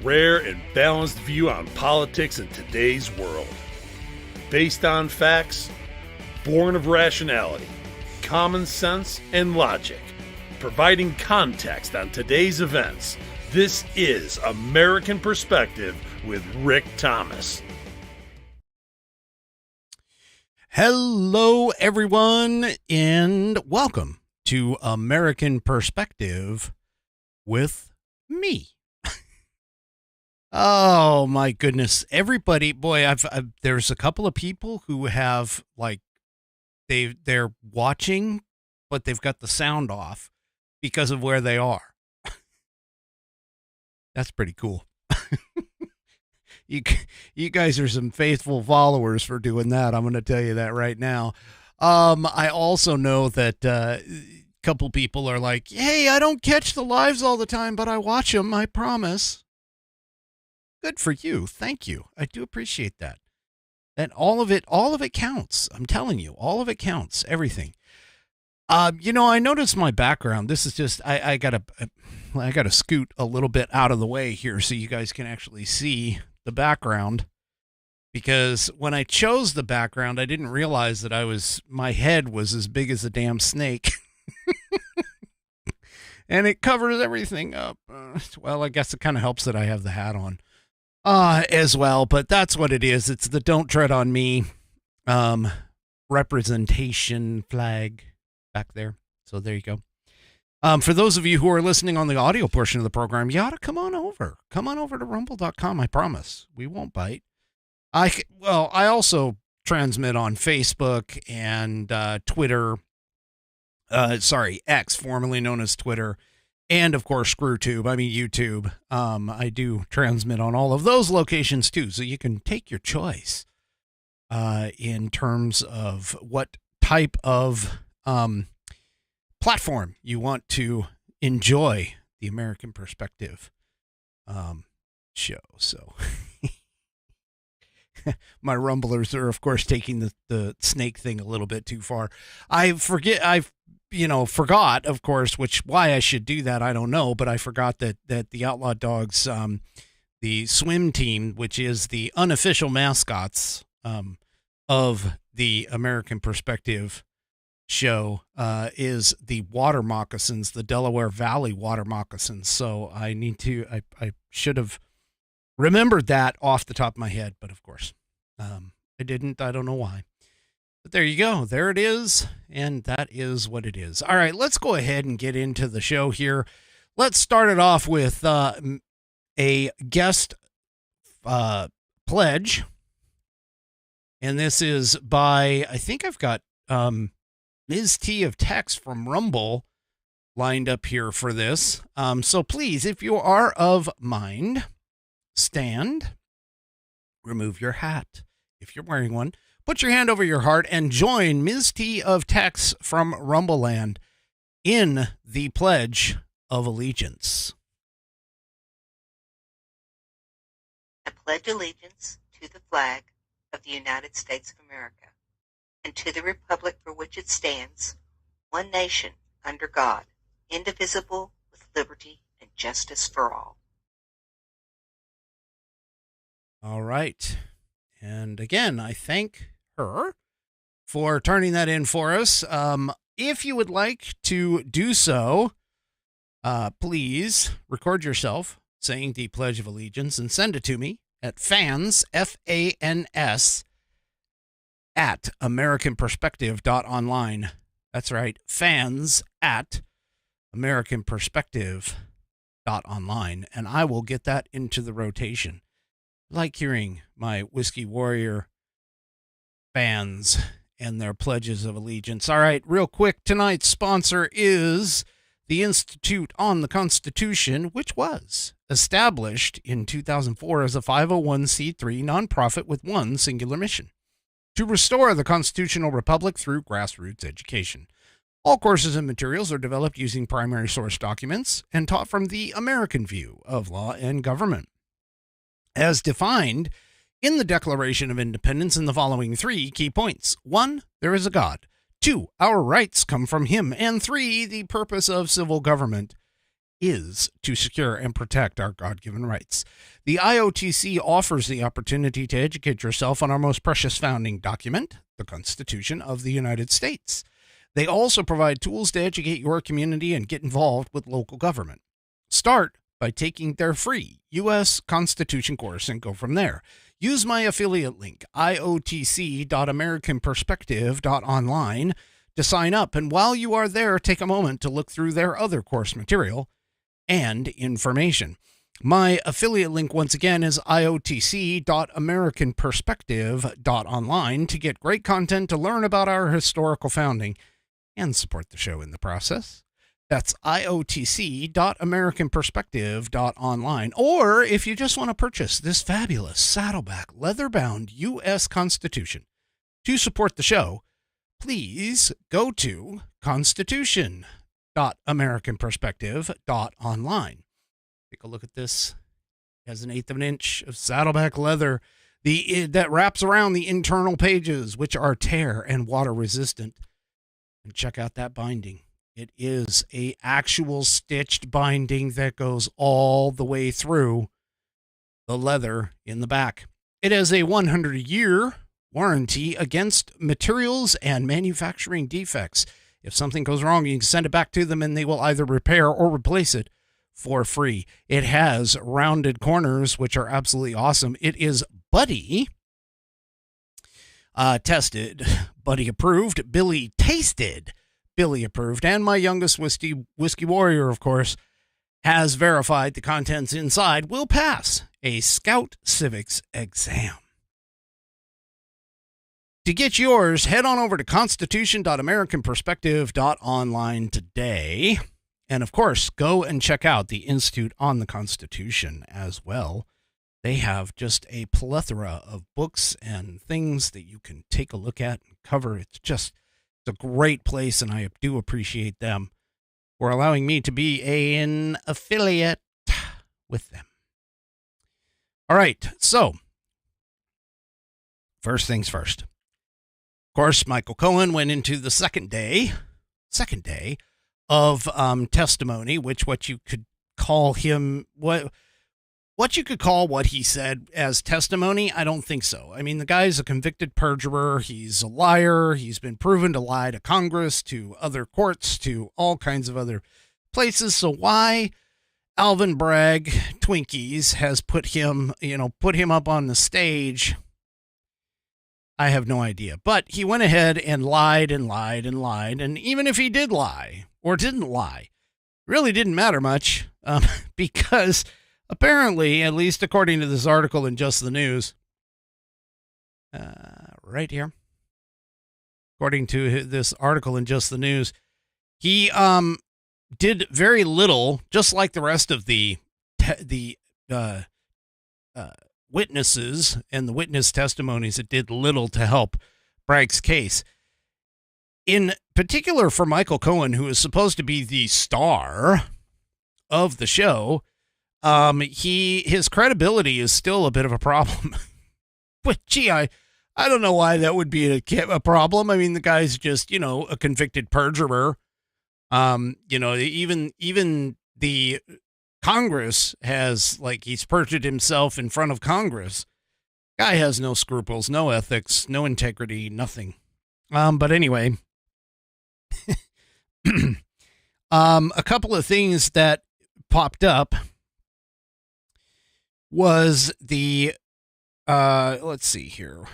rare and balanced view on politics in today's world. Based on facts, born of rationality, common sense, and logic, providing context on today's events. This is American Perspective with Rick Thomas. Hello, everyone, and welcome to American Perspective with me. Oh, my goodness. Everybody, boy, there's a couple of people who have, like, they're watching, but they've got the sound off because of where they are. That's pretty cool. You guys are some faithful followers for doing that. I'm going to tell you that right now. I also know that a couple people are like, hey, I don't catch the lives all the time, but I watch them, I promise. Good for you. Thank you. I do appreciate that. And all of it counts. I'm telling you, all of it counts. Everything. I noticed my background. This is just, I gotta scoot a little bit out of the way here so you guys can actually see the background, because when I chose the background, I didn't realize that my head was as big as a damn snake. And it covers everything up. Well, I guess it kind of helps that I have the hat on as well, but that's what it is. It's the Don't Tread on Me representation flag back there. So there you go. For those of you who are listening on the audio portion of the program, you ought to come on over to rumble.com. I promise we won't bite. I also transmit on Facebook and Twitter, X, formerly known as Twitter, and of course YouTube. I do transmit on all of those locations too, so you can take your choice in terms of what type of platform you want to enjoy the American Perspective show. So my rumblers are, of course, taking the snake thing a little bit too far. I forgot, of course, why I should do that, I don't know, but I forgot that the Outlaw Dogs, the swim team, which is the unofficial mascots of the American Perspective show, is the water moccasins, the Delaware Valley water moccasins. So I should have remembered that off the top of my head, but of course I didn't. I don't know why, but there you go. There it is. And that is what it is. All right, let's go ahead and get into the show here. Let's start it off with a guest pledge. And this is by, I think I've got Ms. T of Text from Rumble lined up here for this. So please, if you are of mind, stand, remove your hat if you're wearing one, put your hand over your heart, and join Ms. T of Text from Rumbleland in the Pledge of Allegiance. I pledge allegiance to the flag of the United States of America, and to the republic for which it stands, one nation, under God, indivisible, with liberty and justice for all. All right. And again, I thank her for turning that in for us. If you would like to do so, please record yourself saying the Pledge of Allegiance and send it to me at fans, FANS, at AmericanPerspective.online. That's right, fans at AmericanPerspective.online, and I will get that into the rotation. I like hearing my Whiskey Warrior fans and their pledges of allegiance. All right, real quick, tonight's sponsor is the Institute on the Constitution, which was established in 2004 as a 501c3 nonprofit with one singular mission: to restore the constitutional republic through grassroots education. All courses and materials are developed using primary source documents and taught from the American view of law and government, as defined in the Declaration of Independence in the following three key points. 1, there is a God. 2, our rights come from him. And 3, the purpose of civil government is to secure and protect our God-given rights. The IOTC offers the opportunity to educate yourself on our most precious founding document, the Constitution of the United States. They also provide tools to educate your community and get involved with local government. Start by taking their free U.S. Constitution course and go from there. Use my affiliate link, iotc.americanperspective.online, to sign up. And while you are there, take a moment to look through their other course material and information. My affiliate link, once again, is iotc.americanperspective.online to get great content to learn about our historical founding and support the show in the process. That's iotc.americanperspective.online. Or if you just want to purchase this fabulous Saddleback leather-bound U.S. Constitution to support the show, please go to constitution.americanperspective.online. Take a look at this. It has 1/8 of an inch of Saddleback leather that wraps around the internal pages, which are tear and water resistant. And check out that binding. It is a actual stitched binding that goes all the way through the leather in the back. It has a 100-year warranty against materials and manufacturing defects. If something goes wrong, you can send it back to them and they will either repair or replace it for free. It has rounded corners, which are absolutely awesome. It is Buddy tested, Buddy approved, Billy tasted, Billy approved, and my youngest whiskey warrior, of course, has verified the contents inside will pass a Scout Civics exam. To get yours, head on over to constitution.americanperspective.online today. And of course, go and check out the Institute on the Constitution as well. They have just a plethora of books and things that you can take a look at and cover. It's a great place, and I do appreciate them for allowing me to be an affiliate with them. All right, so first things first. Of course, Michael Cohen went into the second day of testimony, which what you could call what he said as testimony. I don't think so. I mean, the guy's a convicted perjurer. He's a liar. He's been proven to lie to Congress, to other courts, to all kinds of other places. So why Alvin Bragg Twinkies has put him up on the stage, I have no idea. But he went ahead and lied and lied and lied. And even if he did lie or didn't lie, really didn't matter much, because apparently, at least according to this article in Just the News, right here, according to this article in Just the News, he did very little, just like the rest of the witnesses and the witness testimonies. It did little to help Bragg's case. In particular for Michael Cohen, who is supposed to be the star of the show, his credibility is still a bit of a problem. But gee, I don't know why that would be a problem. I mean, the guy's just, a convicted perjurer. Even the Congress has, he's perjured himself in front of Congress. Guy has no scruples, no ethics, no integrity, nothing. But anyway, a couple of things that popped up was the, let's see here.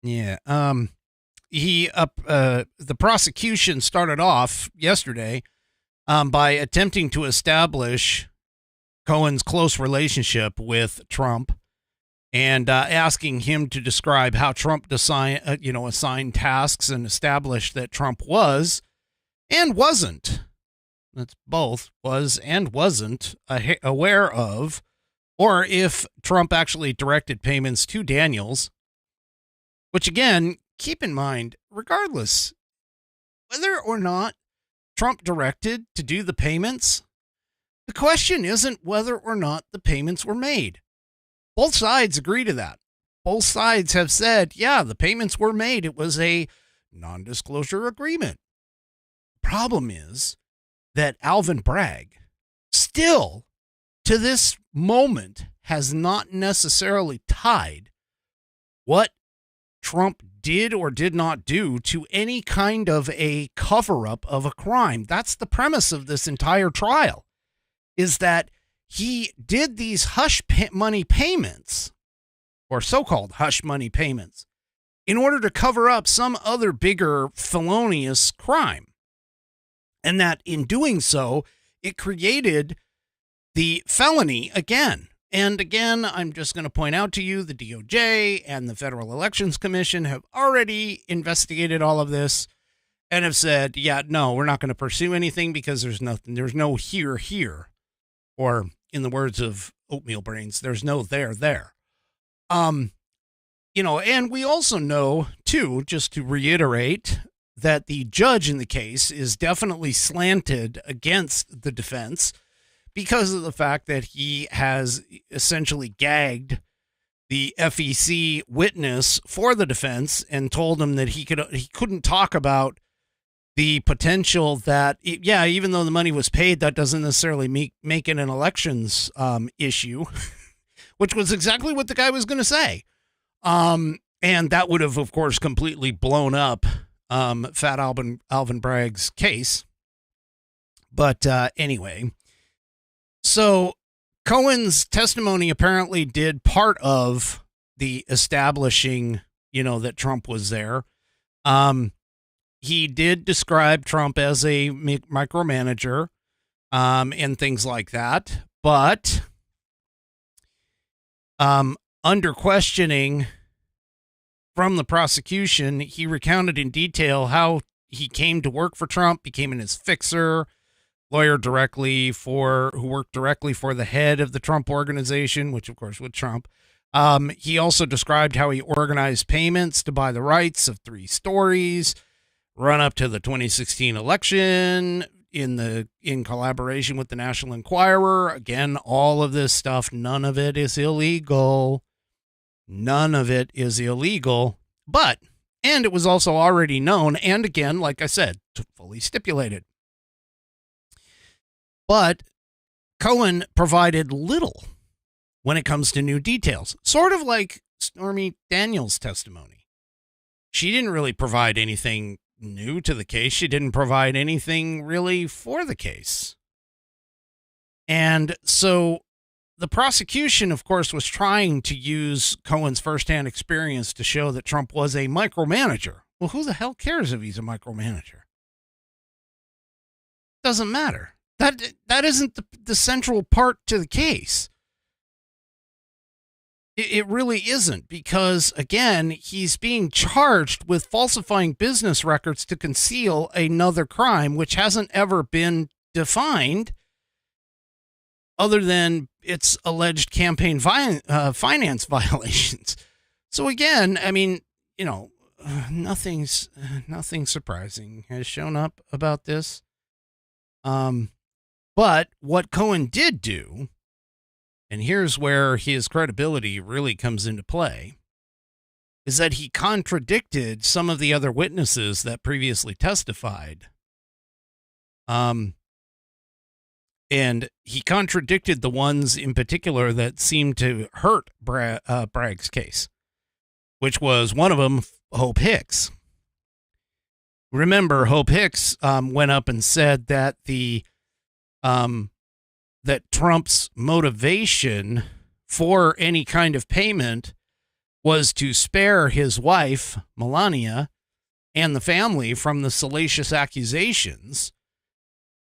The prosecution started off yesterday by attempting to establish Cohen's close relationship with Trump and asking him to describe how Trump assigned tasks and established that Trump was and wasn't. That's both, was and wasn't aware of, or if Trump actually directed payments to Daniels, which again, keep in mind, regardless, whether or not Trump directed to do the payments, the question isn't whether or not the payments were made. Both sides agree to that. Both sides have said, yeah, the payments were made. It was a non-disclosure agreement. Problem is that Alvin Bragg still, to this moment, has not necessarily tied what Trump did or did not do to any kind of a cover-up of a crime. That's the premise of this entire trial, is that he did these hush money payments, or so-called hush money payments, in order to cover up some other bigger felonious crime. And that in doing so, it created the felony again. And again, I'm just going to point out to you, the DOJ and the Federal Elections Commission have already investigated all of this and have said, yeah, no, we're not going to pursue anything because there's no here. Or in the words of Oatmeal Brains, there's no there. And we also know, too, just to reiterate, that the judge in the case is definitely slanted against the defense because of the fact that he has essentially gagged the FEC witness for the defense and told him that he couldn't talk about the potential that, even though the money was paid, that doesn't necessarily make it an elections issue, which was exactly what the guy was going to say. And that would have, of course, completely blown up Fat Alvin Bragg's case. But anyway, so Cohen's testimony apparently did part of the establishing, that Trump was there. He did describe Trump as a micromanager and things like that. But under questioning from the prosecution, he recounted in detail how he came to work for Trump, became his fixer, lawyer who worked directly for the head of the Trump organization, which of course was Trump. He also described how he organized payments to buy the rights of 3 stories, run up to the 2016 election in collaboration with the National Enquirer. Again, all of this stuff, none of it is illegal. None of it is illegal, and it was also already known, and again, like I said, fully stipulated. But Cohen provided little when it comes to new details, sort of like Stormy Daniels' testimony. She didn't really provide anything new to the case. She didn't provide anything really for the case. And so the prosecution, of course, was trying to use Cohen's firsthand experience to show that Trump was a micromanager. Well, who the hell cares if he's a micromanager? Doesn't matter. That isn't the central part to the case. It really isn't, because, again, he's being charged with falsifying business records to conceal another crime, which hasn't ever been defined other than its alleged campaign finance violations. So again, I mean, nothing surprising has shown up about this. But what Cohen did do, and here's where his credibility really comes into play, is that he contradicted some of the other witnesses that previously testified. And he contradicted the ones in particular that seemed to hurt Bragg's case, which was one of them, Hope Hicks. Remember, Hope Hicks went up and said that that Trump's motivation for any kind of payment was to spare his wife, Melania, and the family from the salacious accusations.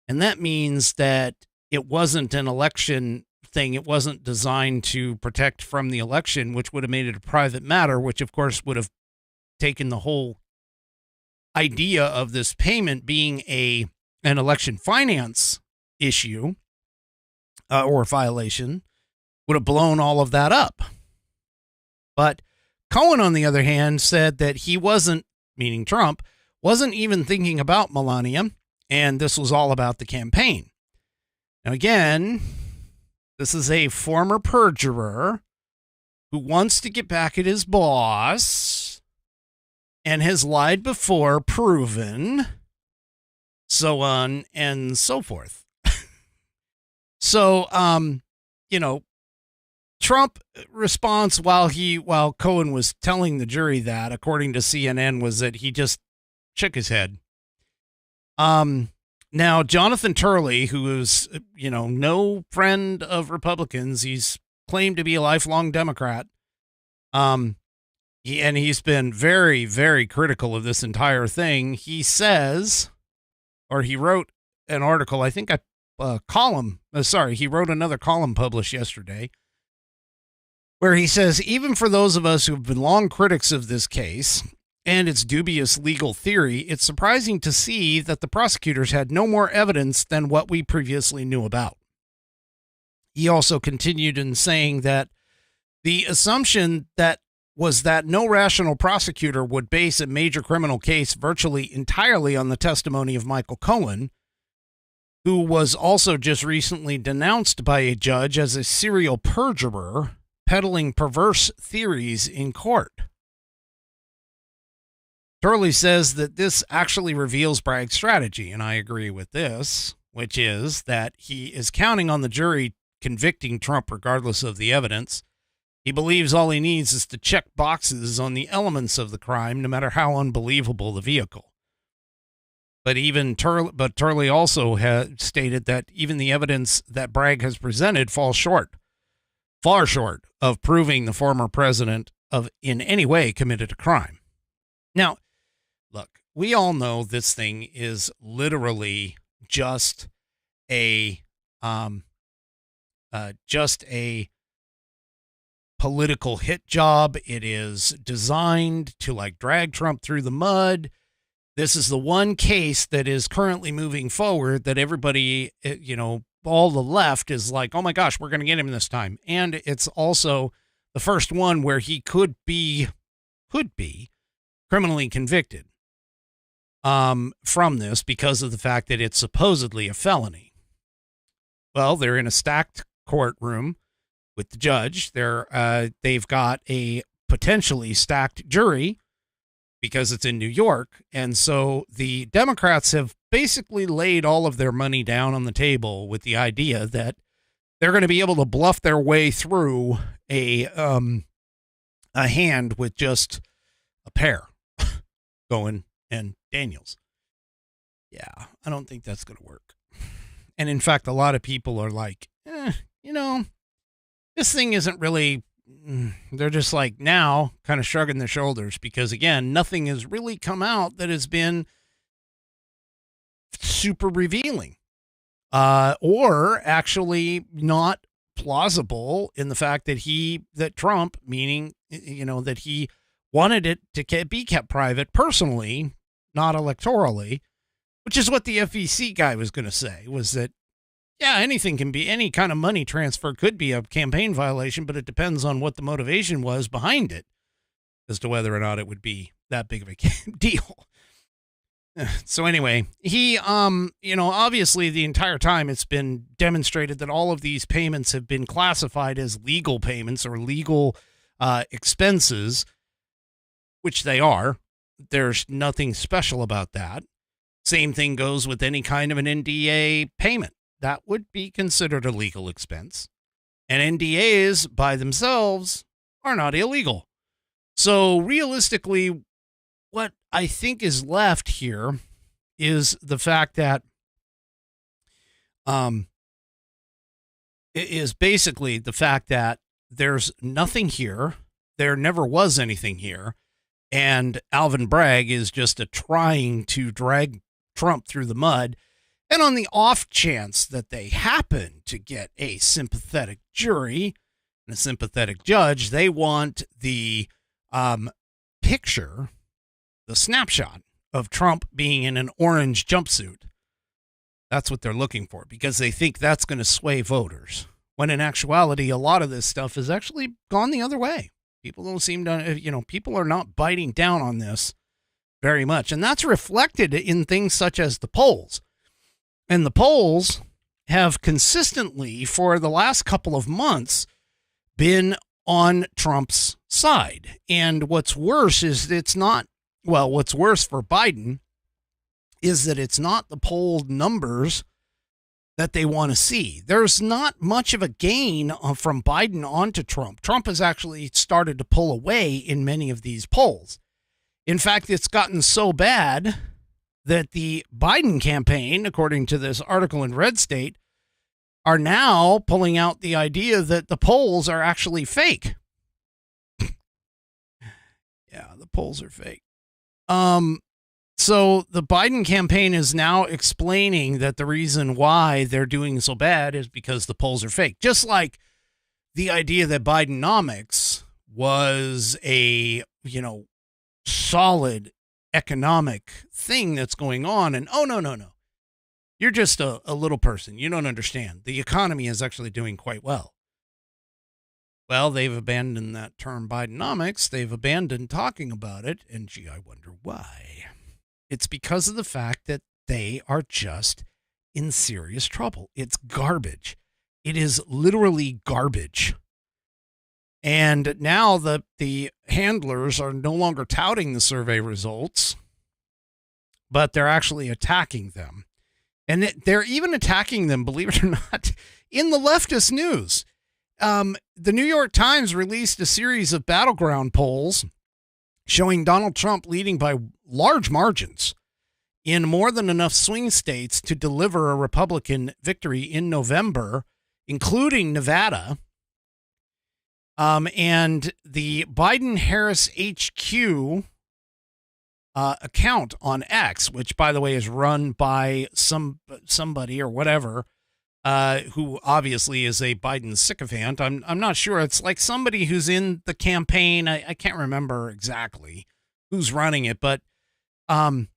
And that means that it wasn't an election thing. It wasn't designed to protect from the election, which would have made it a private matter, which of course would have taken the whole idea of this payment being an election finance issue or violation, would have blown all of that up. But Cohen, on the other hand, said that he wasn't, meaning Trump, wasn't even thinking about Melania, and this was all about the campaign. Now, again, this is a former perjurer who wants to get back at his boss and has lied before, proven. so on and so forth. So, Trump response while Cohen was telling the jury that, according to CNN, was that he just shook his head. Now, Jonathan Turley, who is, no friend of Republicans, he's claimed to be a lifelong Democrat. He's been very, very critical of this entire thing. He says, or he wrote an article, he wrote another column published yesterday, where he says, even for those of us who have been long critics of this case and its dubious legal theory, it's surprising to see that the prosecutors had no more evidence than what we previously knew about. He also continued in saying that the assumption that no rational prosecutor would base a major criminal case virtually entirely on the testimony of Michael Cohen, who was also just recently denounced by a judge as a serial perjurer, peddling perverse theories in court. Turley says that this actually reveals Bragg's strategy, and I agree with this, which is that he is counting on the jury convicting Trump regardless of the evidence. He believes all he needs is to check boxes on the elements of the crime, no matter how unbelievable the vehicle. But Turley also has stated that even the evidence that Bragg has presented falls far short of proving the former president in any way committed a crime. Now, look, we all know this thing is literally just a political hit job. It is designed to drag Trump through the mud. This is the one case that is currently moving forward that everybody, all the left is like, oh my gosh, we're going to get him this time. And it's also the first one where he could be criminally convicted from this because of the fact that it's supposedly a felony. Well, they're in a stacked courtroom with the judge. They've got a potentially stacked jury because it's in New York. And so the Democrats have basically laid all of their money down on the table with the idea that they're going to be able to bluff their way through a hand with just a pair, Cohen and Daniels. Yeah, I don't think that's going to work. And in fact, a lot of people are like, this thing isn't really, they're just now kind of shrugging their shoulders because, again, nothing has really come out that has been super revealing or actually not plausible in the fact that Trump, meaning, that he wanted it to be kept private personally, not electorally, which is what the FEC guy was going to say, was that, yeah, anything can be, any kind of money transfer could be a campaign violation, but it depends on what the motivation was behind it as to whether or not it would be that big of a deal. So anyway, he, obviously the entire time it's been demonstrated that all of these payments have been classified as legal payments or legal expenses, which they are. There's nothing special about that. Same thing goes with any kind of an NDA payment. That would be considered a legal expense. And NDAs by themselves are not illegal. So realistically, what I think is left here is the fact that it is basically the fact that there's nothing here. There never was anything here. And Alvin Bragg is just trying to drag Trump through the mud. And on the off chance that they happen to get a sympathetic jury and a sympathetic judge, they want the picture, the snapshot of Trump being in an orange jumpsuit. That's what they're looking for because they think that's going to sway voters. When in actuality, a lot of this stuff has actually gone the other way. People don't seem to, people are not biting down on this very much. And that's reflected in things such as the polls. And the polls have consistently, for the last couple of months, been on Trump's side. And what's worse is what's worse for Biden is that it's not the poll numbers that they want to see. There's not much of a gain from Biden onto Trump. Trump has actually started to pull away in many of these polls. In fact, it's gotten so bad that the Biden campaign, according to this article in Red State, are now pulling out the idea that the polls are actually fake. Yeah, the polls are fake. So the Biden campaign is now explaining that the reason why they're doing so bad is because the polls are fake. Just like the idea that Bidenomics was a, solid economic thing that's going on. And, oh, no. You're just a little person. You don't understand. The economy is actually doing quite well. Well, they've abandoned that term Bidenomics. They've abandoned talking about it. And gee, I wonder why. It's because of the fact that they are just in serious trouble. It's garbage. It is literally garbage. And now the handlers are no longer touting the survey results, but they're actually attacking them. And they're even attacking them, believe it or not, in the leftist news. The New York Times released a series of battleground polls showing Donald Trump leading by large margins in more than enough swing states to deliver a Republican victory in November, including Nevada. And the Biden-Harris HQ account on X, which, by the way, is run by somebody or whatever, who obviously is a Biden sycophant. I'm not sure. It's like somebody who's in the campaign. I can't remember exactly who's running it, but MSNBC's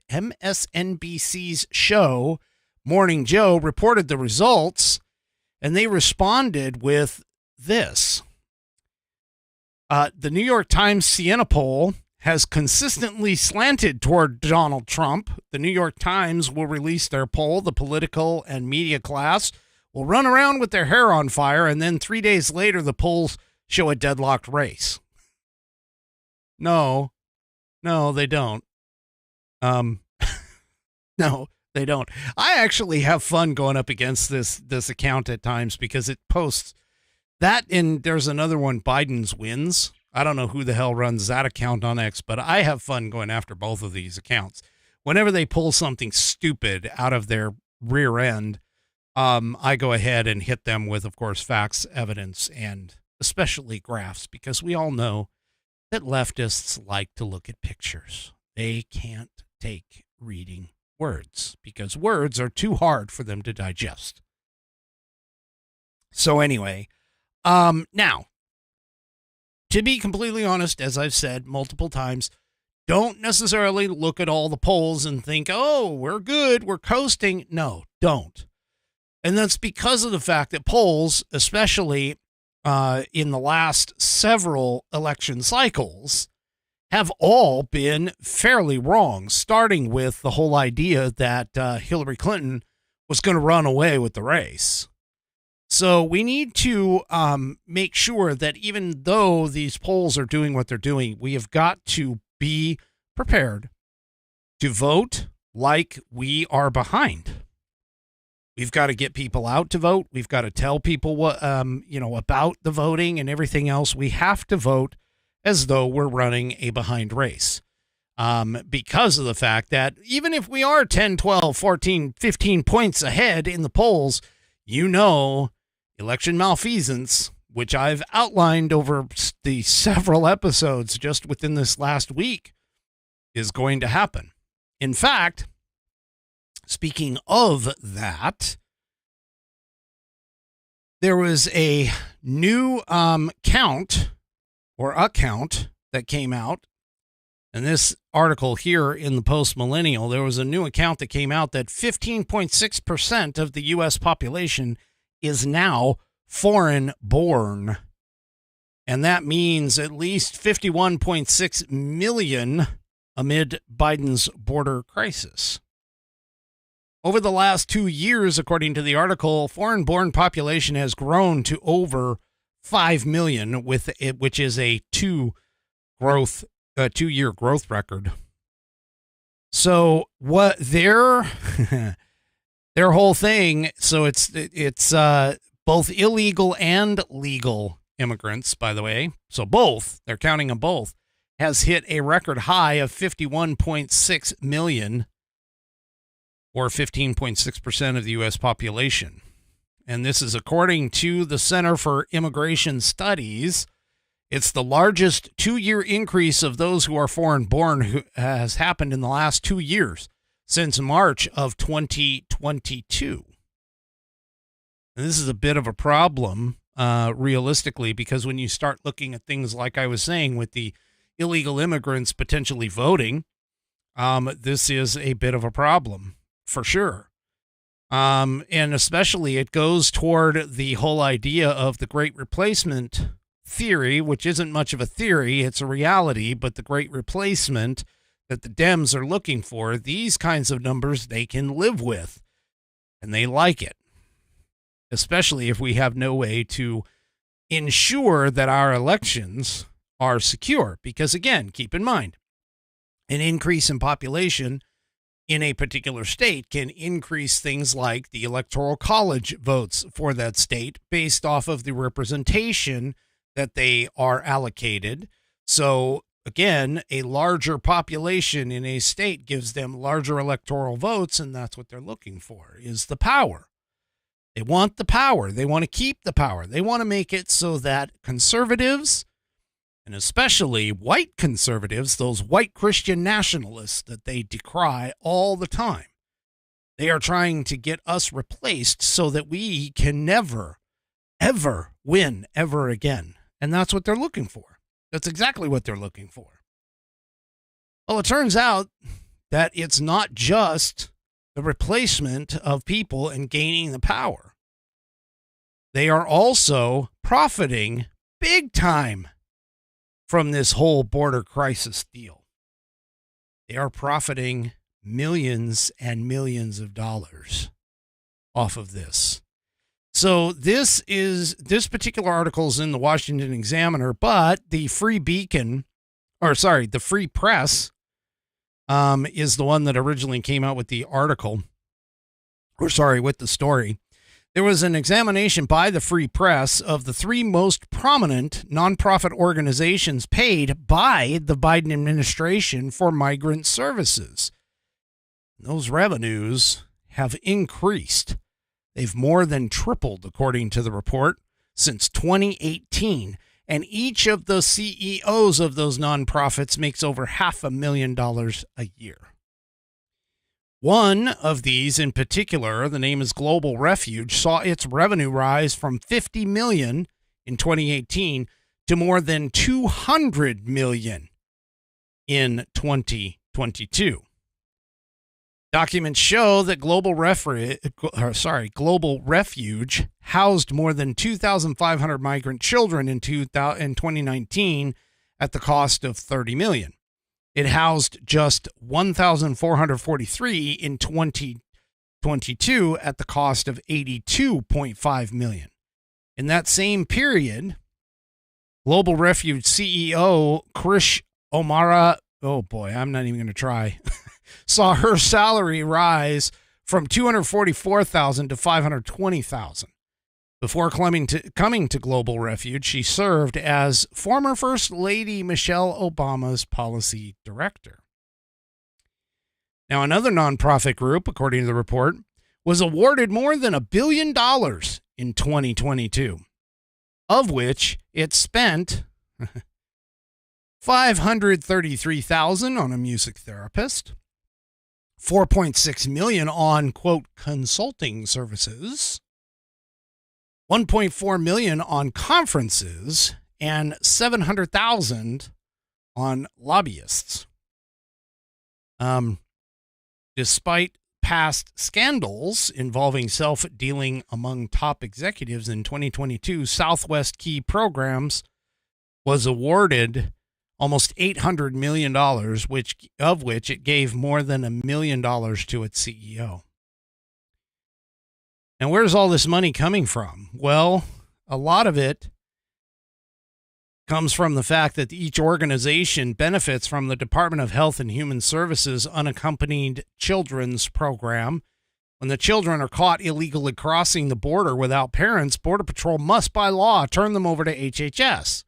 MSNBC's show Morning Joe reported the results, and they responded with this. The New York Times Siena poll has consistently slanted toward Donald Trump. The New York Times will release their poll. The political and media class will run around with their hair on fire, and then 3 days later, the polls show a deadlocked race. No, they don't. No, they don't. I actually have fun going up against this account at times because it posts that, and there's another one, Biden's Wins. I don't know who the hell runs that account on X, but I have fun going after both of these accounts. Whenever they pull something stupid out of their rear end, I go ahead and hit them with, of course, facts, evidence, and especially graphs, because we all know that leftists like to look at pictures. They can't take reading words because words are too hard for them to digest. So anyway, now, to be completely honest, as I've said multiple times, don't necessarily look at all the polls and think, oh, we're good, we're coasting. No, don't. And that's because of the fact that polls, especially in the last several election cycles, have all been fairly wrong, starting with the whole idea that Hillary Clinton was going to run away with the race. So we need to make sure that even though these polls are doing what they're doing, we have got to be prepared to vote like we are behind. We've got to get people out to vote. We've got to tell people what, about the voting and everything else. We have to vote as though we're running a behind race. Because of the fact that even if we are 10, 12, 14, 15 points ahead in the polls, election malfeasance, which I've outlined over the several episodes just within this last week, is going to happen. In fact, speaking of that, there was a new account that came out. And this article here in the Post Millennial, there was a new account that came out that 15.6% of the U.S. population is now foreign born. And that means at least 51.6 million amid Biden's border crisis. Over the last 2 years, according to the article, foreign-born population has grown to over 5 million, which is a 2 growth, 2-year growth record. So what their whole thing, so it's both illegal and legal immigrants, by the way. So both, they're counting them both, has hit a record high of 51.6 million, or 15.6% of the U.S. population. And this is according to the Center for Immigration Studies. It's the largest 2-year increase of those who are foreign born who has happened in the last 2 years, since March of 2022. And this is a bit of a problem, realistically, because when you start looking at things like I was saying with the illegal immigrants potentially voting, this is a bit of a problem for sure. And especially it goes toward the whole idea of the Great Replacement theory, which isn't much of a theory, it's a reality, but the Great Replacement that the Dems are looking for, these kinds of numbers they can live with, and they like it, especially if we have no way to ensure that our elections are secure. Because again, keep in mind, an increase in population in a particular state can increase things like the Electoral College votes for that state based off of the representation that they are allocated. So again, a larger population in a state gives them larger electoral votes, and that's what they're looking for, is the power. They want the power. They want to keep the power. They want to make it so that conservatives, and especially white conservatives, those white Christian nationalists that they decry all the time, they are trying to get us replaced so that we can never, ever win ever again. And that's what they're looking for. That's exactly what they're looking for. Well, it turns out that it's not just the replacement of people and gaining the power. They are also profiting big time from this whole border crisis deal. They are profiting millions and millions of dollars off of this. So this particular article is in the Washington Examiner, but the Free Press is the one that originally came out with the article, with the story. There was an examination by the Free Press of the 3 most prominent nonprofit organizations paid by the Biden administration for migrant services. Those revenues have increased. They've more than tripled, according to the report, since 2018. And each of the CEOs of those nonprofits makes over $500,000 a year. One of these in particular, the name is Global Refuge, saw its revenue rise from $50 million in 2018 to more than $200 million in 2022. Documents show that Global Refuge housed more than 2,500 migrant children in 2019 at the cost of $30 million. It housed just 1,443 in 2022 at the cost of $82.5 million. In that same period, Global Refuge CEO Krish Omara, oh boy, I'm not even going to try, saw her salary rise from $244,000 to $520,000. Before coming to Global Refuge, she served as former First Lady Michelle Obama's policy director. Now, another nonprofit group, according to the report, was awarded more than $1 billion in 2022, of which it spent $533,000 on a music therapist, $4.6 million on, quote, consulting services, $1.4 million on conferences, and $700,000 on lobbyists. Despite past scandals involving self-dealing among top executives in 2022, Southwest Key Programs was awarded almost $800 million, of which it gave more than $1 million to its CEO. And where's all this money coming from? Well, a lot of it comes from the fact that each organization benefits from the Department of Health and Human Services Unaccompanied Children's Program. When the children are caught illegally crossing the border without parents, Border Patrol must, by law, turn them over to HHS,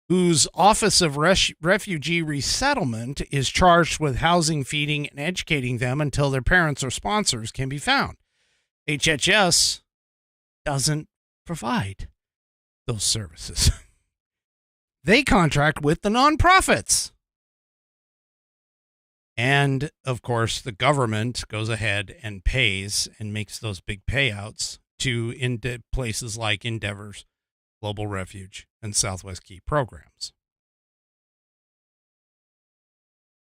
whose Office of Refugee Resettlement is charged with housing, feeding, and educating them until their parents or sponsors can be found. HHS doesn't provide those services. They contract with the nonprofits. And, of course, the government goes ahead and pays and makes those big payouts to places like Endeavor's Global Refuge and Southwest Key programs.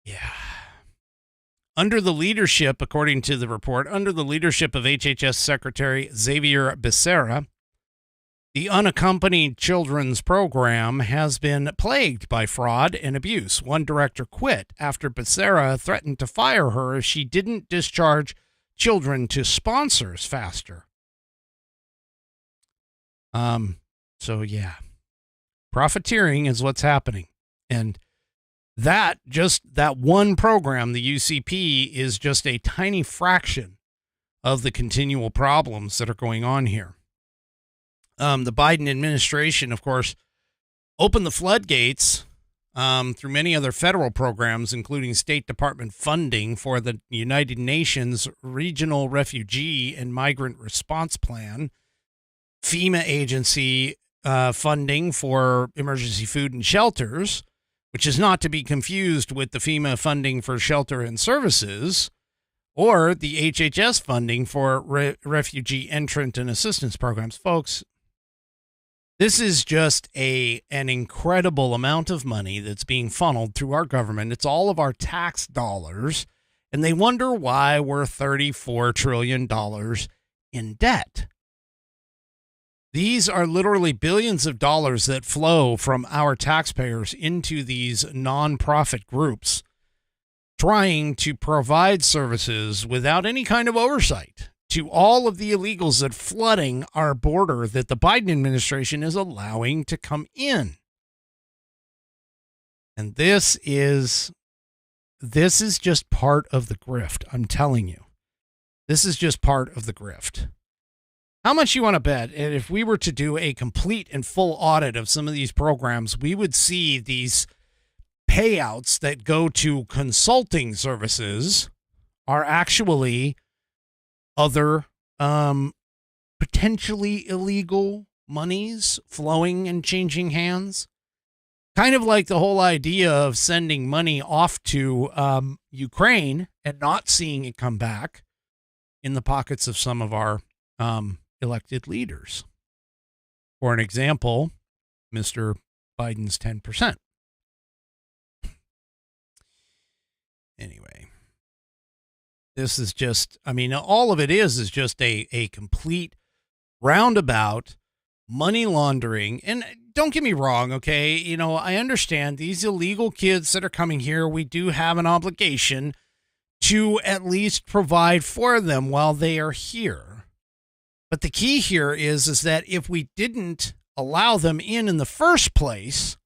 Yeah. Under the leadership, according to the report, under the leadership of HHS Secretary Xavier Becerra, the Unaccompanied Children's Program has been plagued by fraud and abuse. One director quit after Becerra threatened to fire her if she didn't discharge children to sponsors faster. So yeah, profiteering is what's happening. And that one program, the UCP, is just a tiny fraction of the continual problems that are going on here. The Biden administration, of course, opened the floodgates through many other federal programs, including State Department funding for the United Nations Regional Refugee and Migrant Response Plan, FEMA agency funding for emergency food and shelters, which is not to be confused with the FEMA funding for shelter and services, or the HHS funding for refugee entrant and assistance programs. Folks, this is just an incredible amount of money that's being funneled through our government. It's all of our tax dollars, and they wonder why we're $34 trillion in debt. These are literally billions of dollars that flow from our taxpayers into these nonprofit groups trying to provide services without any kind of oversight to all of the illegals that flooding our border that the Biden administration is allowing to come in. And this is just part of the grift. I'm telling you, this is just part of the grift. How much you want to bet? And if we were to do a complete and full audit of some of these programs, we would see these payouts that go to consulting services are actually other potentially illegal monies flowing and changing hands. Kind of like the whole idea of sending money off to Ukraine and not seeing it come back in the pockets of some of our elected leaders. For an example, Mr. Biden's 10%. Anyway, this is just, I mean, all of it is just a complete roundabout money laundering. And don't get me wrong, okay? You know, I understand these illegal kids that are coming here, we do have an obligation to at least provide for them while they are here. But the key here is that if we didn't allow them in the first place,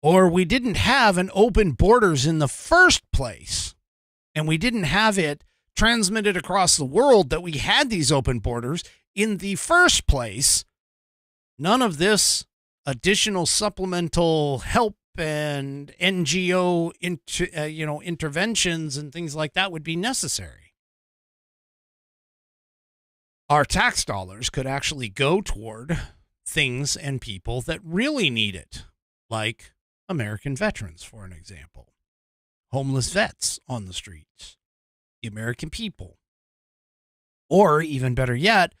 or we didn't have an open borders in the first place, and we didn't have it transmitted across the world that we had these open borders in the first place, none of this additional supplemental help and NGO interventions and things like that would be necessary. Our tax dollars could actually go toward things and people that really need it, like American veterans, for an example, homeless vets on the streets, the American people, or even better yet,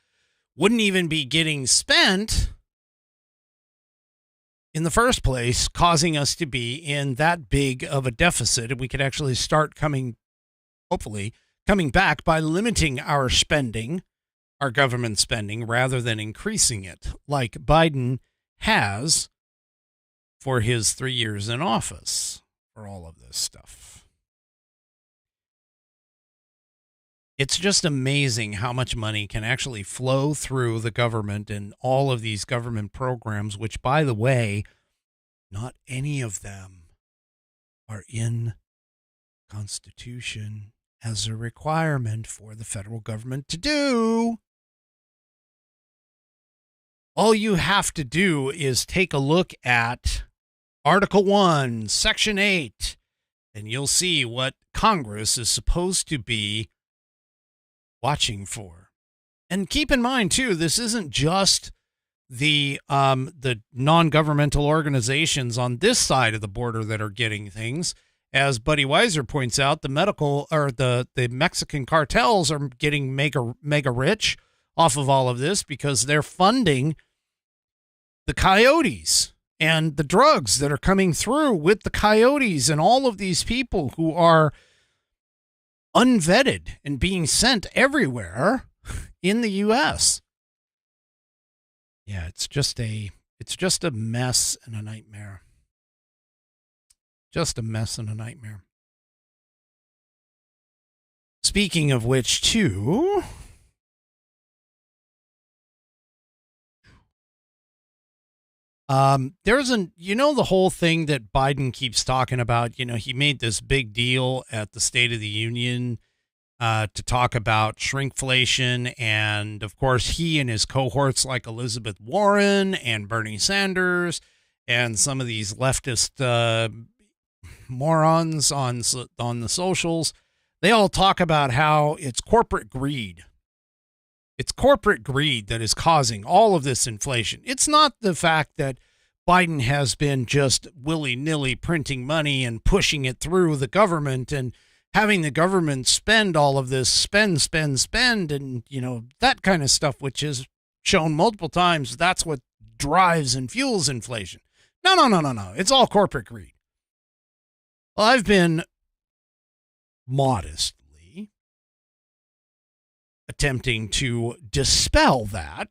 wouldn't even be getting spent in the first place, causing us to be in that big of a deficit. And we could actually start hopefully coming back by limiting our spending, our government spending, rather than increasing it like Biden has for his 3 years in office for all of this stuff. It's just amazing how much money can actually flow through the government and all of these government programs, which, by the way, not any of them are in Constitution as a requirement for the federal government to do. All you have to do is take a look at Article 1, Section 8, and you'll see what Congress is supposed to be watching for. And keep in mind, too, this isn't just the non-governmental organizations on this side of the border that are getting things. As Buddy Weiser points out, the Mexican cartels are getting mega rich off of all of this because they're funding the coyotes and the drugs that are coming through with the coyotes and all of these people who are unvetted and being sent everywhere in the U.S. Yeah, it's just a mess and a nightmare. Just a mess and a nightmare. Speaking of which, too, there's the whole thing that Biden keeps talking about. He made this big deal at the State of the Union to talk about shrinkflation. And of course, he and his cohorts like Elizabeth Warren and Bernie Sanders and some of these leftist morons on the socials, they all talk about how it's corporate greed. It's corporate greed that is causing all of this inflation. It's not the fact that Biden has been just willy-nilly printing money and pushing it through the government and having the government spend all of this, spend, and, that kind of stuff, which is shown multiple times. That's what drives and fuels inflation. No. It's all corporate greed. Well, I've been modestly attempting to dispel that,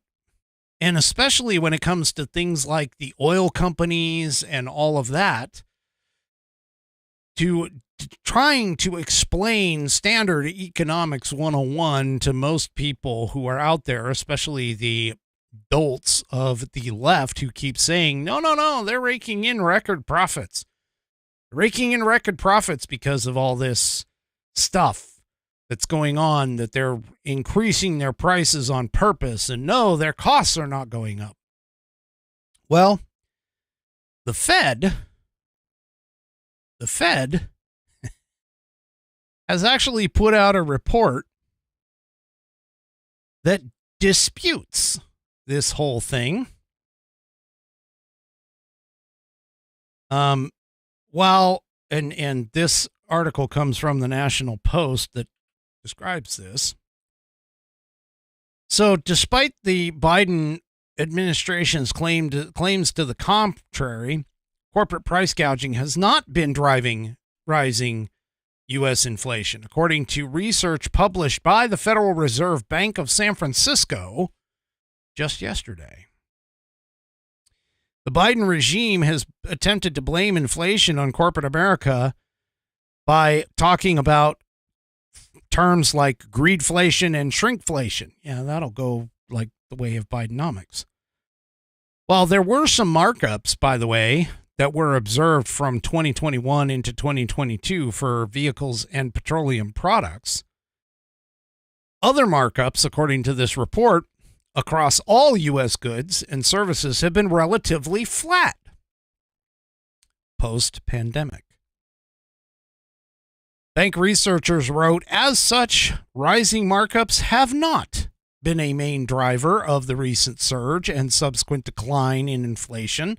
and especially when it comes to things like the oil companies and all of that, to trying to explain standard economics 101 to most people who are out there, especially the dolts of the left who keep saying, no, they're raking in record profits. Raking in record profits because of all this stuff that's going on, that they're increasing their prices on purpose, and no, their costs are not going up. Well, the Fed has actually put out a report that disputes this whole thing. And this article comes from the National Post that describes this. So despite the Biden administration's claims to the contrary, corporate price gouging has not been driving rising U.S. inflation, according to research published by the Federal Reserve Bank of San Francisco just yesterday. The Biden regime has attempted to blame inflation on corporate America by talking about terms like greedflation and shrinkflation. Yeah, that'll go like the way of Bidenomics. While there were some markups, by the way, that were observed from 2021 into 2022 for vehicles and petroleum products, other markups, according to this report, across all U.S. goods and services have been relatively flat post-pandemic. Bank researchers wrote, as such, rising markups have not been a main driver of the recent surge and subsequent decline in inflation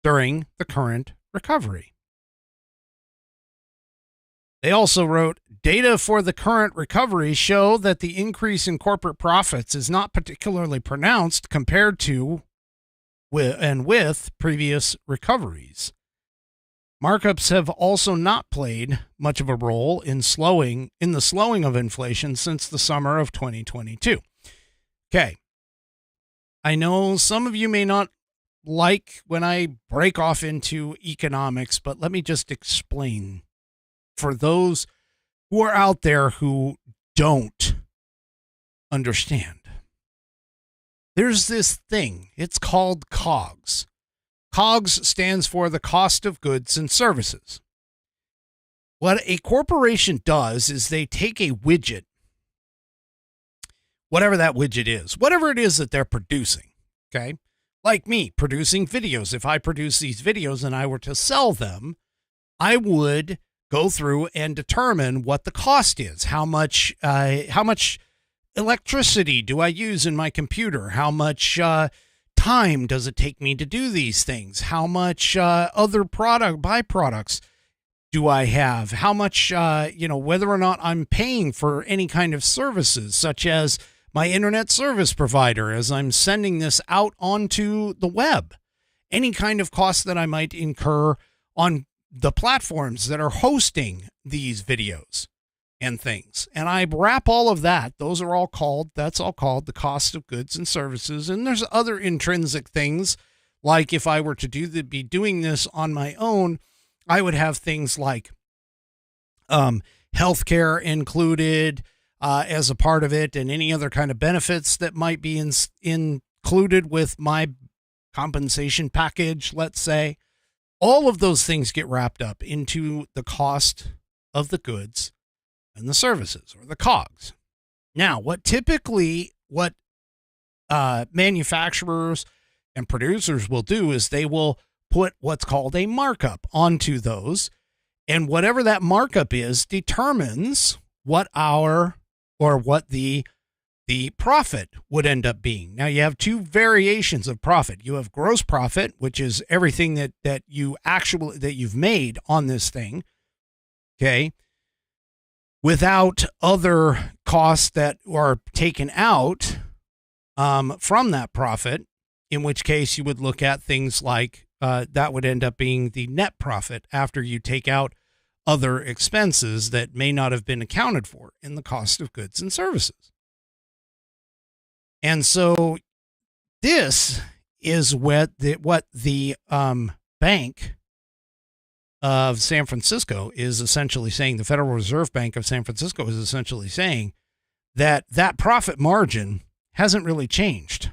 during the current recovery. They also wrote, data for the current recovery show that the increase in corporate profits is not particularly pronounced compared to with previous recoveries. Markups have also not played much of a role in the slowing of inflation since the summer of 2022. Okay. I know some of you may not like when I break off into economics, but let me just explain for those who are out there who don't understand. There's this thing. It's called COGS. COGS stands for the cost of goods and services. What a corporation does is they take a widget, whatever that widget is, whatever it is that they're producing, okay? Like me producing videos. If I produce these videos and I were to sell them, I would go through and determine what the cost is. How much electricity do I use in my computer? How much time does it take me to do these things? How much other byproducts do I have? How much, whether or not I'm paying for any kind of services, such as my internet service provider, as I'm sending this out onto the web, any kind of cost that I might incur on the platforms that are hosting these videos and things. And I wrap all of that. That's all called the cost of goods and services. And there's other intrinsic things, like if I were to be doing this on my own, I would have things like healthcare included as a part of it, and any other kind of benefits that might be included with my compensation package, let's say. All of those things get wrapped up into the cost of the goods and the services, or the COGS. Now, what manufacturers and producers will do is they will put what's called a markup onto those, and whatever that markup is determines what the profit would end up being. Now, you have two variations of profit. You have gross profit, which is everything that you've made on this thing, okay, without other costs that are taken out from that profit, in which case you would look at things like that would end up being the net profit after you take out other expenses that may not have been accounted for in the cost of goods and services. And so this is what the Bank of San Francisco is essentially saying. The Federal Reserve Bank of San Francisco is essentially saying that profit margin hasn't really changed.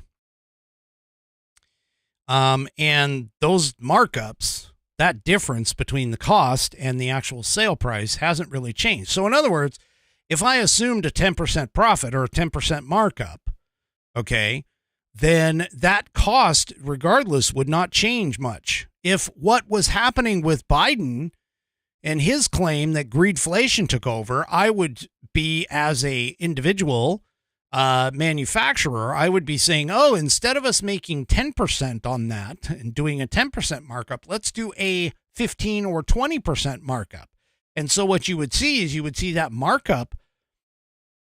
And those markups, that difference between the cost and the actual sale price, hasn't really changed. So in other words, if I assumed a 10% profit or a 10% markup, okay, then that cost, regardless, would not change much. If what was happening with Biden and his claim that greedflation took over, I would be, as a individual manufacturer, I would be saying, oh, instead of us making 10% on that and doing a 10% markup, let's do a 15 or 20% markup. And so what you would see is that markup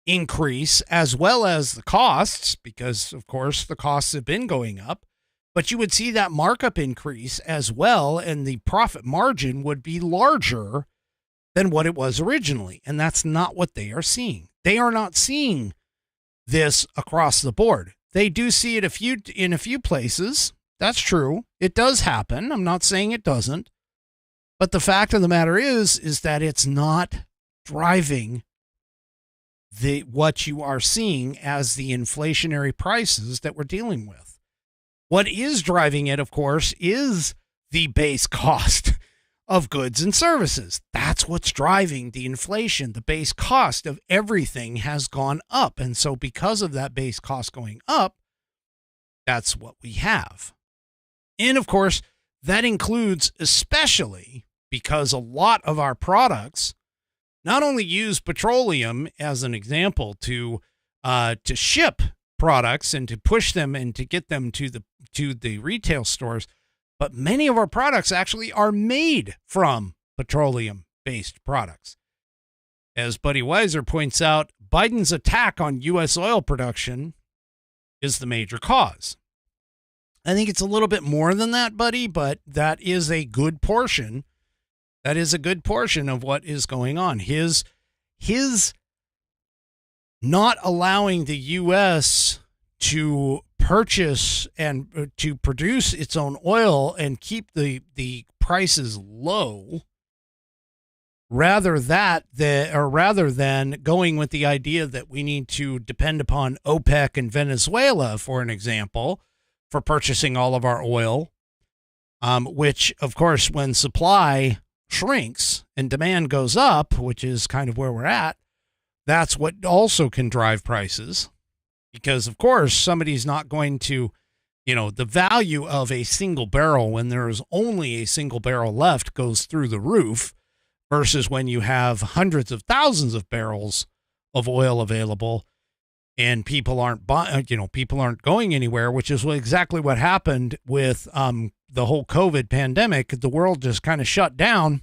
increase, as well as the costs, because of course the costs have been going up, but you would see that markup increase as well, and the profit margin would be larger than what it was originally. And that's not what they are seeing. They are not seeing this across the board. They do see it in a few places. That's true. It does happen. I'm not saying it doesn't. But the fact of the matter is that it's not driving what you are seeing as the inflationary prices that we're dealing with. What is driving it, of course, is the base cost of goods and services. That's what's driving the inflation. The base cost of everything has gone up. And so because of that base cost going up, that's what we have. And of course, that includes, especially because a lot of our products not only use petroleum as an example to ship products and to push them and to get them to the retail stores, but many of our products actually are made from petroleum-based products. As Buddy Weiser points out, Biden's attack on U.S. oil production is the major cause. I think it's a little bit more than that, Buddy, but that is a good portion. That is a good portion of what is going on. His not allowing the U.S. to purchase and to produce its own oil and keep the prices low rather than going with the idea that we need to depend upon OPEC and Venezuela, for an example, for purchasing all of our oil, which, of course, when supply shrinks and demand goes up, which is kind of where we're at, that's what also can drive prices. Because, of course, somebody's not going to, the value of a single barrel when there is only a single barrel left goes through the roof, versus when you have hundreds of thousands of barrels of oil available and people aren't going anywhere, which is exactly what happened with the whole COVID pandemic. The world just kind of shut down,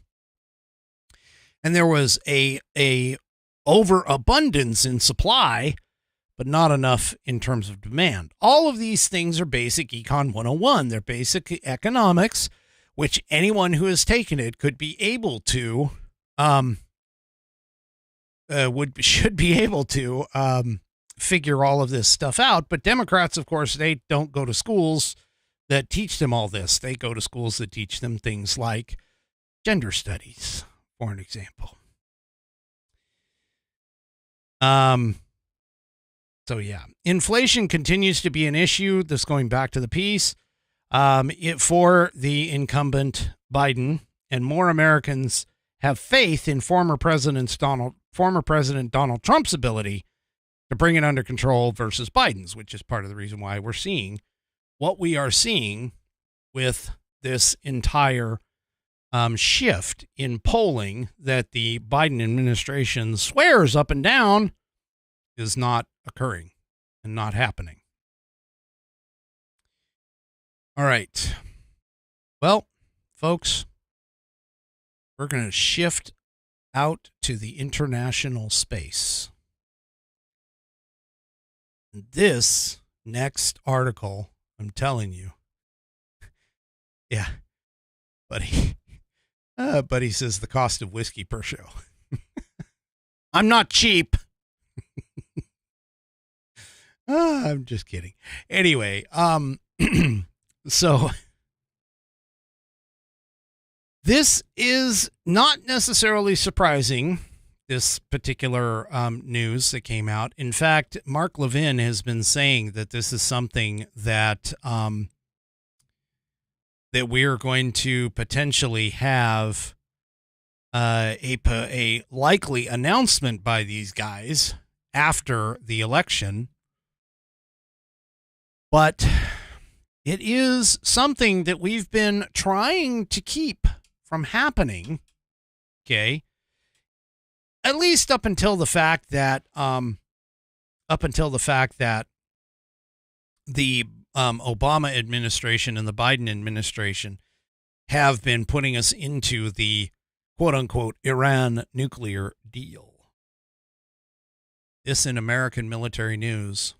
and there was a overabundance in supply, but not enough in terms of demand. All of these things are basic Econ 101. They're basic economics, which anyone who has taken it could be able to, should be able to figure all of this stuff out. But Democrats, of course, they don't go to schools that teach them all this. They go to schools that teach them things like gender studies, for an example. So yeah, inflation continues to be an issue. This going back to the piece, for the incumbent Biden, and more Americans have faith in former President Donald Trump's ability to bring it under control versus Biden's, which is part of the reason why we're seeing what we are seeing with this entire shift in polling that the Biden administration swears up and down is not occurring and not happening. All right. Well, folks, we're going to shift out to the international space. This next article, I'm telling you, yeah, buddy says the cost of whiskey per show. I'm not cheap. I'm just kidding. Anyway, so this is not necessarily surprising, this particular news that came out. In fact, Mark Levin has been saying that this is something that that we're going to potentially have a likely announcement by these guys after the election. But it is something that we've been trying to keep from happening, okay? At least up until the fact that the Obama administration and the Biden administration have been putting us into the quote-unquote Iran nuclear deal. This in American military news.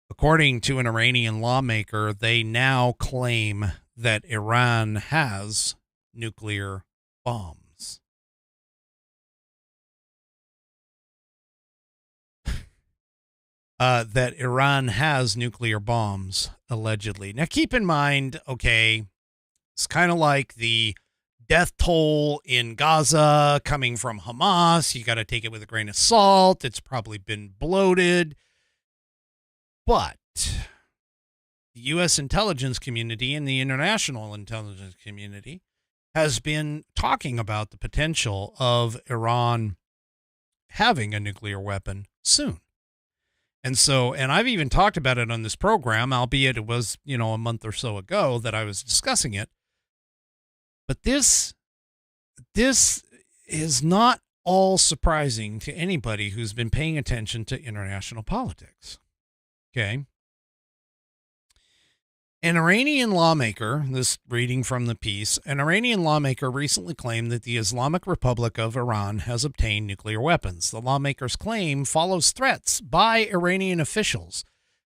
According to an Iranian lawmaker, they now claim that Iran has nuclear bombs. That Iran has nuclear bombs, allegedly. Now, keep in mind, okay, it's kind of like the death toll in Gaza coming from Hamas. You got to take it with a grain of salt. It's probably been bloated. But the U.S. intelligence community and the international intelligence community has been talking about the potential of Iran having a nuclear weapon soon. And so, and I've even talked about it on this program, albeit it was, a month or so ago that I was discussing it. But this is not all surprising to anybody who's been paying attention to international politics. Okay. An Iranian lawmaker, this reading from the piece, an Iranian lawmaker recently claimed that the Islamic Republic of Iran has obtained nuclear weapons. The lawmaker's claim follows threats by Iranian officials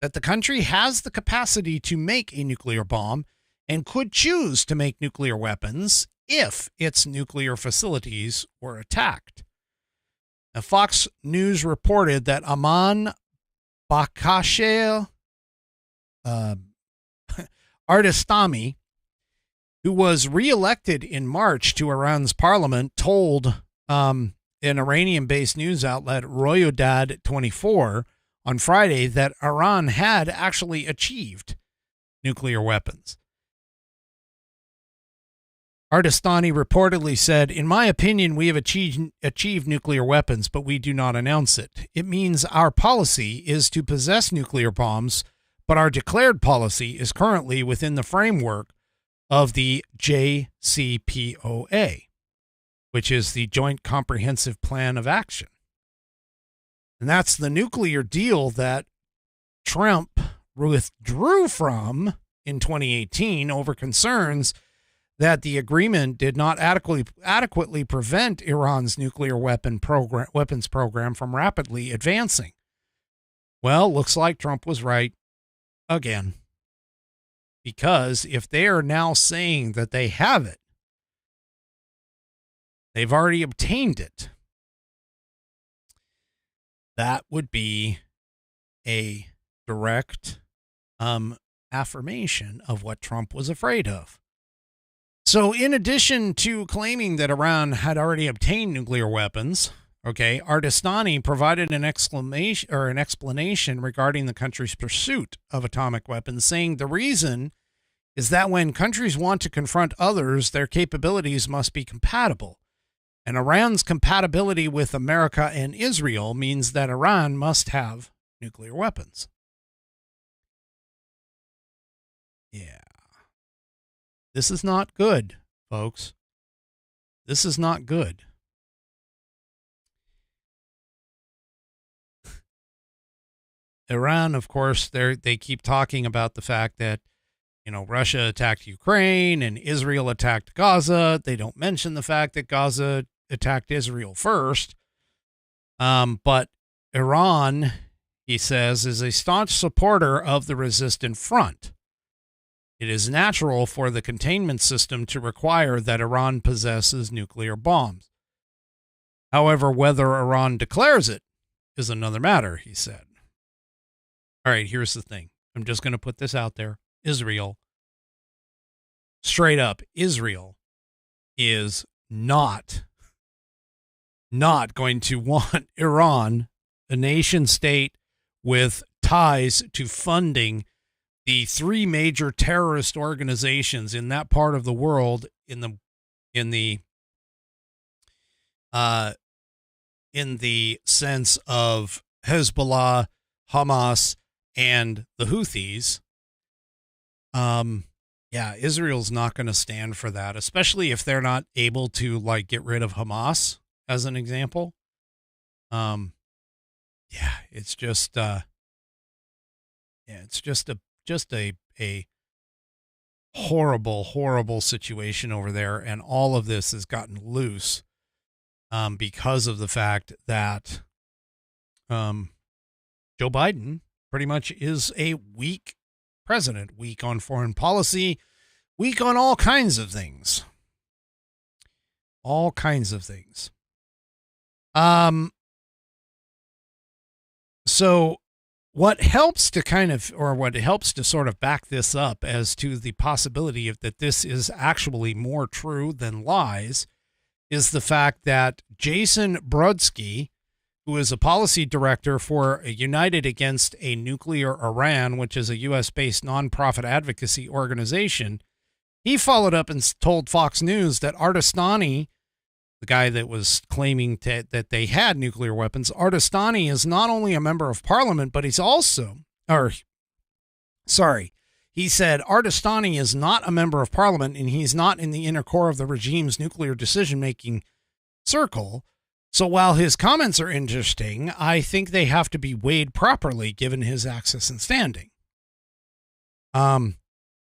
that the country has the capacity to make a nuclear bomb and could choose to make nuclear weapons if its nuclear facilities were attacked. Now, Fox News reported that Aman Bakasheh Ardestami who was reelected in March to Iran's parliament, told an Iranian-based news outlet, Royodad 24, on Friday that Iran had actually achieved nuclear weapons. Ardestani reportedly said, "In my opinion, we have achieved nuclear weapons, but we do not announce it. It means our policy is to possess nuclear bombs, but our declared policy is currently within the framework of the JCPOA, which is the Joint Comprehensive Plan of Action." And that's the nuclear deal that Trump withdrew from in 2018 over concerns that the agreement did not adequately prevent Iran's nuclear weapons program from rapidly advancing. Well, looks like Trump was right again. Because if they are now saying that they have it, they've already obtained it, that would be a direct affirmation of what Trump was afraid of. So in addition to claiming that Iran had already obtained nuclear weapons, Ardestani provided an explanation regarding the country's pursuit of atomic weapons, saying the reason is that when countries want to confront others, their capabilities must be compatible. And Iran's compatibility with America and Israel means that Iran must have nuclear weapons. Yeah. This is not good, folks. This is not good. Iran, of course, they keep talking about the fact that, Russia attacked Ukraine and Israel attacked Gaza. They don't mention the fact that Gaza attacked Israel first. But Iran, he says, is a staunch supporter of the resistant front. It is natural for the containment system to require that Iran possesses nuclear bombs. However, whether Iran declares it is another matter, he said. All right, here's the thing. I'm just going to put this out there. Israel, straight up, Israel is not going to want Iran, a nation state with ties to funding the three major terrorist organizations in that part of the world, in the sense of Hezbollah, Hamas, and the Houthis. Israel's not going to stand for that, especially if they're not able to get rid of Hamas, as an example. It's just a horrible situation over there, and all of this has gotten loose because of the fact that Joe Biden pretty much is a weak president, weak on foreign policy, weak on all kinds of things. So what helps to sort of back this up as to the possibility of that this is actually more true than lies is the fact that Jason Brodsky, who is a policy director for United Against a Nuclear Iran, which is a U.S.-based nonprofit advocacy organization, he followed up and told Fox News that Ardestani, the guy that was claiming that they had nuclear weapons, Ardestani is not only a member of parliament, but he said Ardestani is not a member of parliament and he's not in the inner core of the regime's nuclear decision-making circle. So while his comments are interesting, I think they have to be weighed properly given his access and standing.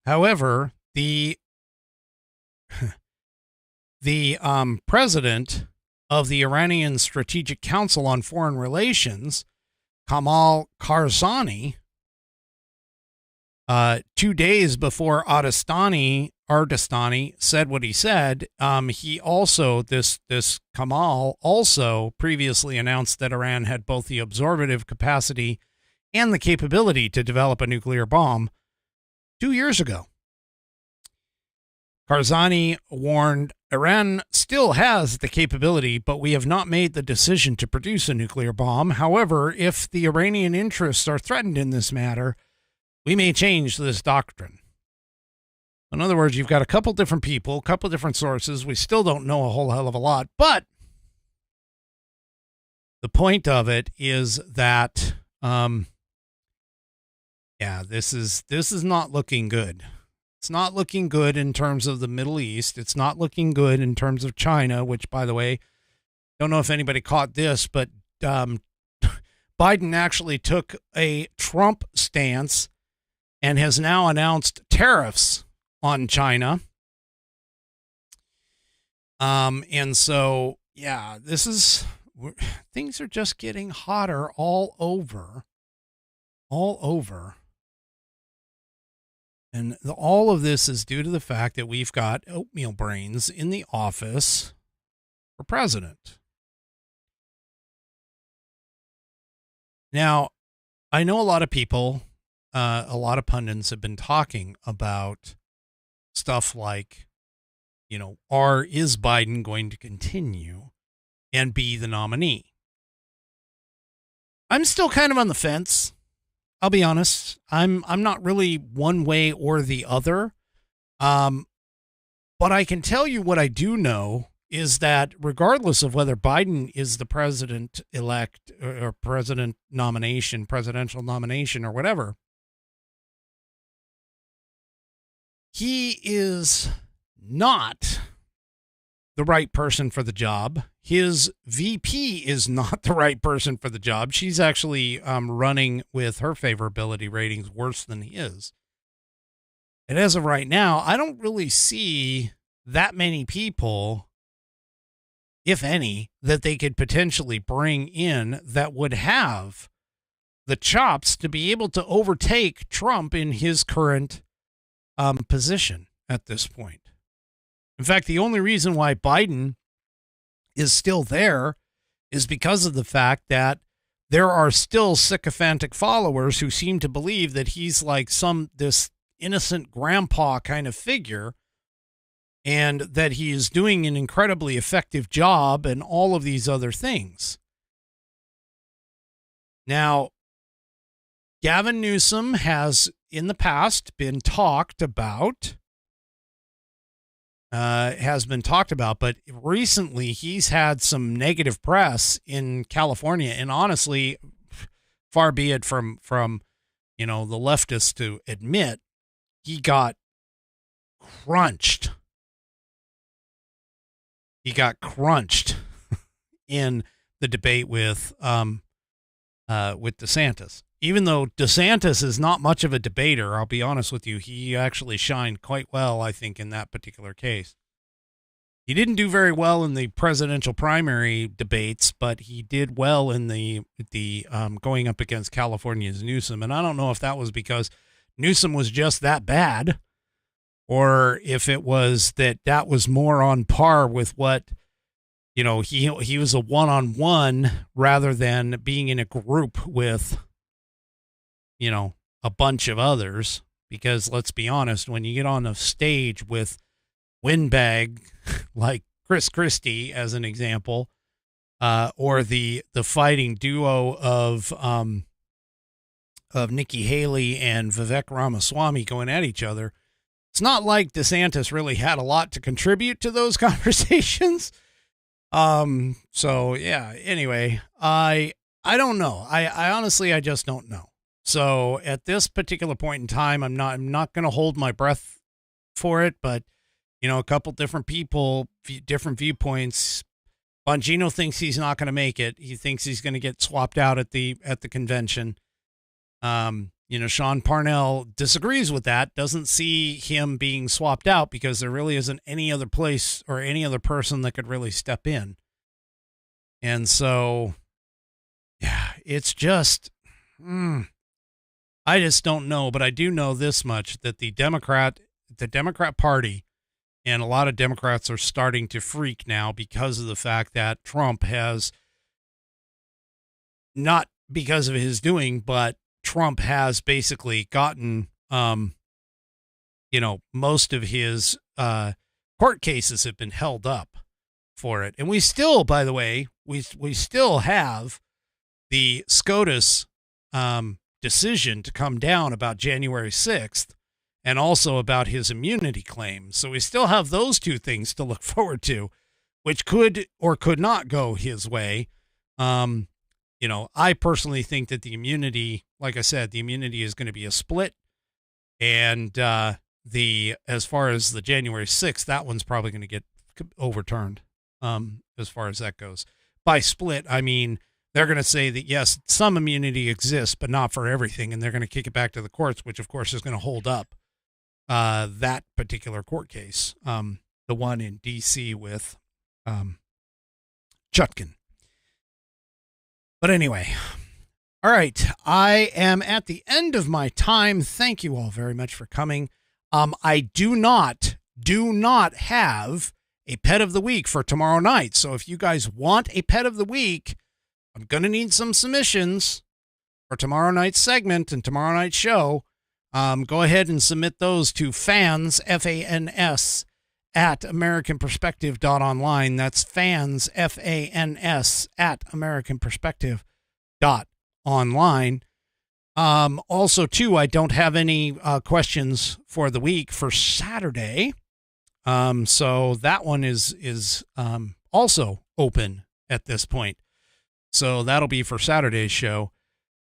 However, the president of the Iranian Strategic Council on Foreign Relations, Kamal Karzani, 2 days before Ardestani said what he said, this Kamal also previously announced that Iran had both the absorptive capacity and the capability to develop a nuclear bomb 2 years ago. Karzai warned Iran still has the capability, but we have not made the decision to produce a nuclear bomb. However, if the Iranian interests are threatened in this matter, we may change this doctrine. In other words, you've got a couple different people, a couple different sources. We still don't know a whole hell of a lot, but the point of it is that, this is not looking good. It's not looking good in terms of the Middle East. It's not looking good in terms of China, which, by the way, don't know if anybody caught this, but Biden actually took a Trump stance and has now announced tariffs on China. And so, things are just getting hotter all over. And all of this is due to the fact that we've got oatmeal brains in the office for president. Now, I know a lot of people, a lot of pundits have been talking about stuff like, is Biden going to continue and be the nominee? I'm still kind of on the fence. I'll be honest. I'm not really one way or the other. But I can tell you what I do know is that regardless of whether Biden is the president-elect or presidential nomination or whatever, he is not the right person for the job. His VP is not the right person for the job. She's actually running with her favorability ratings worse than he is. And as of right now, I don't really see that many people, if any, that they could potentially bring in that would have the chops to be able to overtake Trump in his current position at this point. In fact, the only reason why Biden is still there is because of the fact that there are still sycophantic followers who seem to believe that he's like this innocent grandpa kind of figure and that he is doing an incredibly effective job and all of these other things. Now, Gavin Newsom has in the past been talked about, but recently he's had some negative press in California. And honestly, far be it from the leftists to admit, he got crunched. He got crunched in the debate with DeSantis. Even though DeSantis is not much of a debater, I'll be honest with you, he actually shined quite well, I think, in that particular case. He didn't do very well in the presidential primary debates, but he did well in the going up against California's Newsom. And I don't know if that was because Newsom was just that bad, or if it was that was more on par with what, he was a one-on-one rather than being in a group with, a bunch of others. Because let's be honest, when you get on a stage with windbag like Chris Christie, as an example, or the fighting duo of Nikki Haley and Vivek Ramaswamy going at each other, it's not like DeSantis really had a lot to contribute to those conversations. So yeah, anyway, I don't know. I honestly, I just don't know. So at this particular point in time, I'm not going to hold my breath for it, but a couple different people, different viewpoints. Bongino thinks he's not going to make it. He thinks he's going to get swapped out at the convention. Sean Parnell disagrees with that, doesn't see him being swapped out because there really isn't any other place or any other person that could really step in. And so, yeah, it's just, I just don't know, but I do know this much, that the Democrat Party and a lot of Democrats are starting to freak now because of the fact that Trump has, not because of his doing, but Trump has basically gotten most of his court cases have been held up for it. And we still, by the way, we still have the SCOTUS decision to come down about January 6th and also about his immunity claim. So we still have those two things to look forward to, which could or could not go his way. I personally think that the immunity, like I said, the immunity is going to be a split. And as far as the January 6th, that one's probably going to get overturned as far as that goes. By split, I mean, they're going to say that, yes, some immunity exists, but not for everything. And they're going to kick it back to the courts, which, of course, is going to hold up that particular court case, the one in D.C. with Chutkan. But anyway, all right, I am at the end of my time. Thank you all very much for coming. I do not have a pet of the week for tomorrow night. So if you guys want a pet of the week, I'm going to need some submissions for tomorrow night's segment and tomorrow night's show. Go ahead and submit those to fans, F-A-N-S, at AmericanPerspective.online. That's fans, F-A-N-S, at AmericanPerspective.online. Also, too, I don't have any questions for the week for Saturday. So that one is also open at this point. So that'll be for Saturday's show.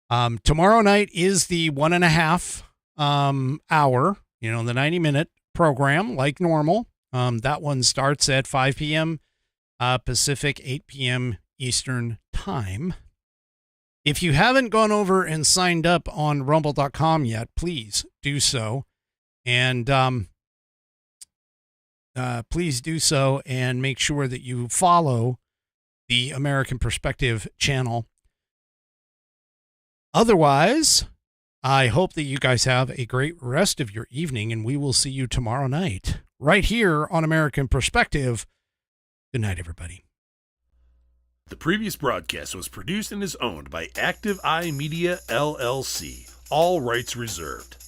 Tomorrow night is the 1.5 hour, the 90-minute program like normal. That one starts at 5 p.m. Pacific, 8 p.m. Eastern time. If you haven't gone over and signed up on rumble.com yet, please do so. And please do so and make sure that you follow the American Perspective channel. Otherwise, I hope that you guys have a great rest of your evening, and we will see you tomorrow night right here on American Perspective. Good night, everybody. The previous broadcast was produced and is owned by Active Eye Media LLC. All rights reserved.